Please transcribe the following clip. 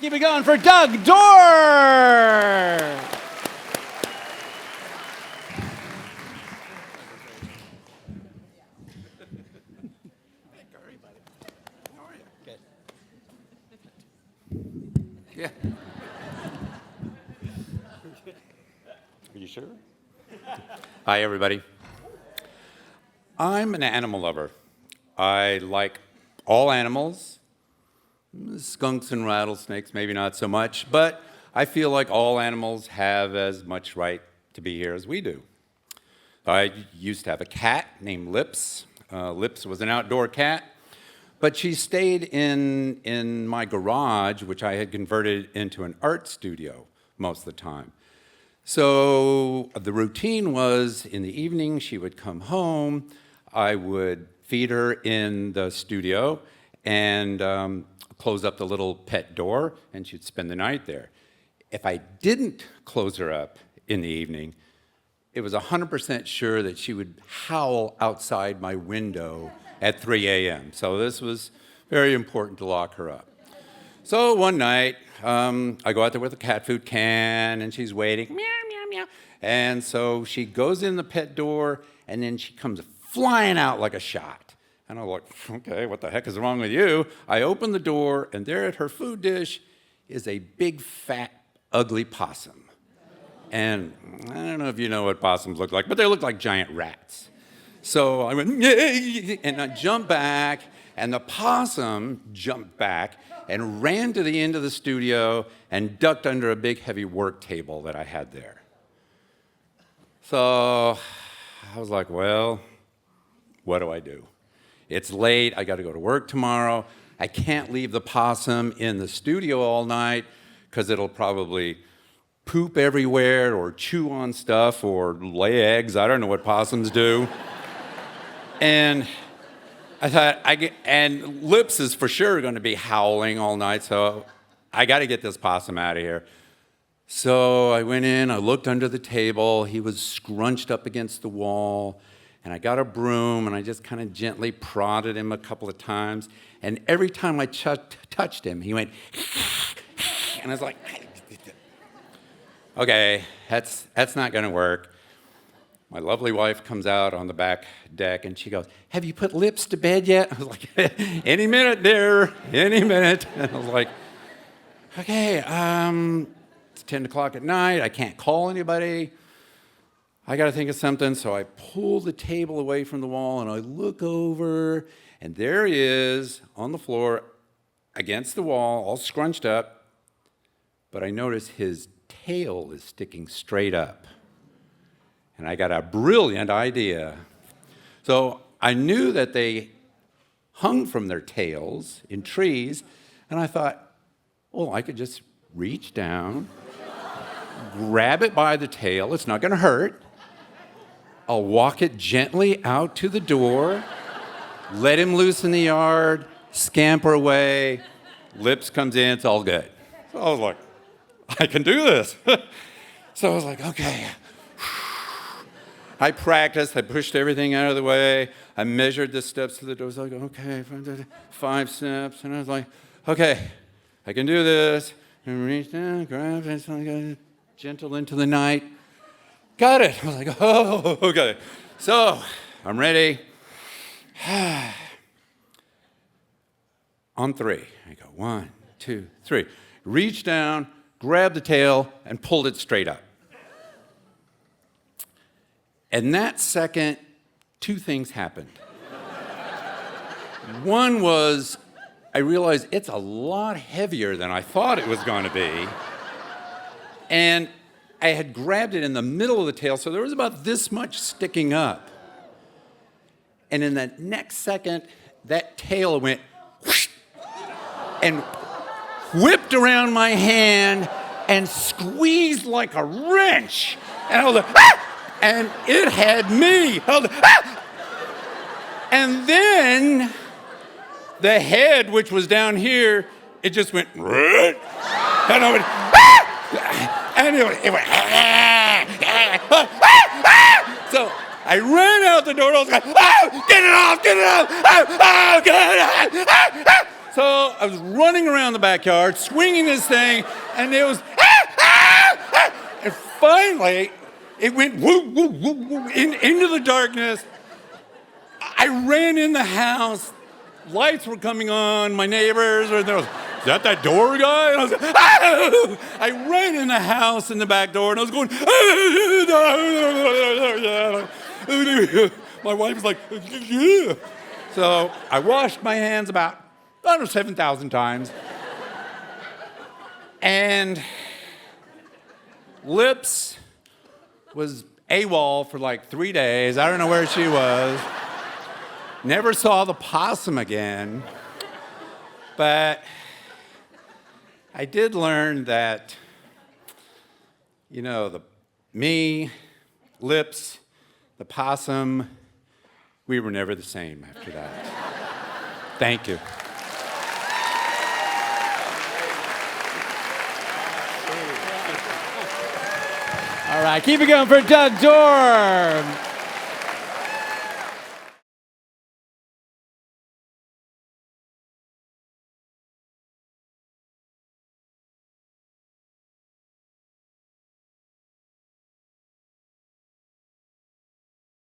Keep it going for Doug Dohrer. Yeah. Are you sure? Hi, everybody. I'm an animal lover. I like all animals. Skunks and rattlesnakes, maybe not so much, but I feel like all animals have as much right to be here as we do. I used to have a cat named Lips. Lips was an outdoor cat, but she stayed in my garage, which I had converted into an art studio most of the time. So the routine was in the evening, she would come home, I would feed her in the studio and close up the little pet door, and she'd spend the night there. If I didn't close her up in the evening, it was 100% sure that she would howl outside my window at 3 a.m. So this was very important to lock her up. So one night, I go out there with a cat food can, and she's waiting, meow, meow, meow. And so she goes in the pet door, and then she comes flying out like a shot. And I'm like, okay, what the heck is wrong with you? I open the door, and there at her food dish is a big, fat, ugly possum. And I don't know if you know what possums look like, but they look like giant rats. So I went, yay, and I jumped back, and the possum jumped back and ran to the end of the studio and ducked under a big, heavy work table that I had there. So I was like, well, what do I do? It's late, I gotta go to work tomorrow. I can't leave the possum in the studio all night because it'll probably poop everywhere or chew on stuff or lay eggs. I don't know what possums do. And I thought, and Lips is for sure gonna be howling all night, so I gotta get this possum out of here. So I went in, I looked under the table, he was scrunched up against the wall, and I got a broom, and I just kind of gently prodded him a couple of times. And every time I touched him, he went, and I was like, okay, that's not gonna work. My lovely wife comes out on the back deck, and she goes, have you put Lips to bed yet? I was like, any minute, dear, any minute. And I was like, okay, it's 10 o'clock at night, I can't call anybody. I got to think of something, so I pull the table away from the wall, and I look over, and there he is on the floor against the wall, all scrunched up, but I notice his tail is sticking straight up. And I got a brilliant idea. So I knew that they hung from their tails in trees, and I thought, well, I could just reach down, grab it by the tail, it's not going to hurt. I'll walk it gently out to the door, let him loose in the yard, scamper away, Lips comes in, it's all good. So I was like, I can do this. So I was like, okay. I practiced, I pushed everything out of the way, I measured the steps to the door, I was like, okay, 5 steps, and I was like, okay, I can do this. And reach down, grab it, gentle into the night. Got it. I was like, oh, okay. So I'm ready. On 3. I go 1, 2, 3. Reach down, grab the tail, and pulled it straight up. And that second, 2 things happened. One was, I realized it's a lot heavier than I thought it was going to be. And I had grabbed it in the middle of the tail, so there was about this much sticking up. And in that next second, that tail went whoosh, and whipped around my hand and squeezed like a wrench. And I was like, ah! And it had me. I was like, ah! And then the head, which was down here, it just went, and I went, ah! And it went, so I ran out the door, and I was like, oh, get it off, oh, get it off. So I was running around the backyard, swinging this thing, and it was, and finally, it went woo, woo, woo, woo, into the darkness. I ran in the house. Lights were coming on. My neighbors were there. Is that Dohrer guy? And I was like, ah! I ran in the house in the back door, and I was going, my wife was like, yeah. So I washed my hands about, I don't know, 7,000 times. And Lips was AWOL for like 3 days. I don't know where she was. Never saw the possum again. But I did learn that, me, Lips, the possum, we were never the same after that. Thank you. All right, keep it going for Dohrer.